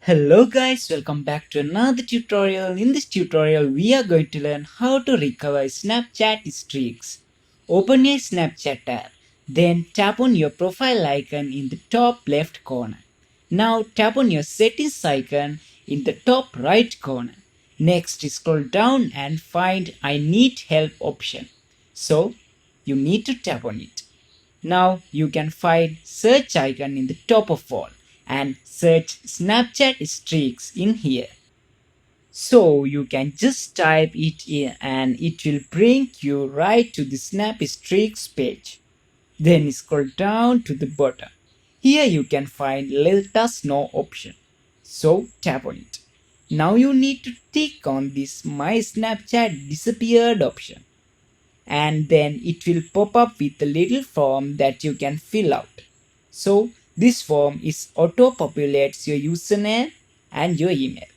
Hello guys, welcome back to another tutorial. In this tutorial, we are going to learn how to recover Snapchat streaks. Open your Snapchat app, then tap on your profile icon in the top left corner. Now tap on your settings icon in the top right corner. Next, scroll down and find I need help option. So, you need to tap on it. Now you can find search icon in the top of all and search Snapchat streaks in here. So you can just type it in and it will bring you right to the Snap Streaks page. Then scroll down to the bottom. Here you can find let us know option. So tap on it. Now you need to tick on this my Snapchat disappeared option, and then it will pop up with a little form that you can fill out. So this form is auto populates your username and your email.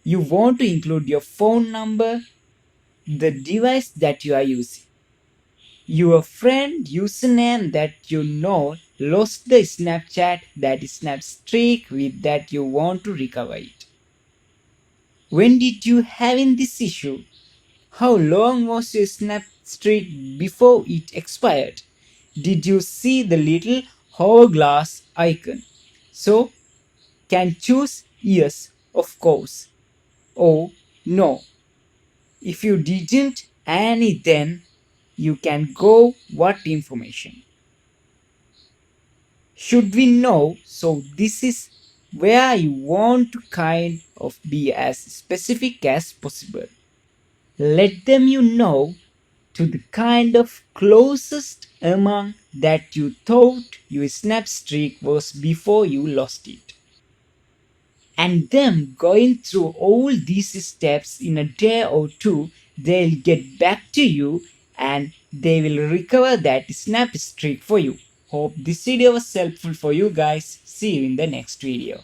You want to include your phone number, the device that you are using, your friend username that you know lost the Snapchat, that is Snap streak with that you want to recover it. When did you having this issue? How long was your Snap streak before it expired? Did you see the little hourglass icon? So, can choose yes, of course, or no. If you didn't any, then you can go what information should we know. So this is where you want to kind of be as specific as possible. Let them you know to the kind of closest among that you thought your snap streak was before you lost it. And them going through all these steps in a day or two, they'll get back to you and they will recover that snap streak for you. Hope this video was helpful for you guys. See you in the next video.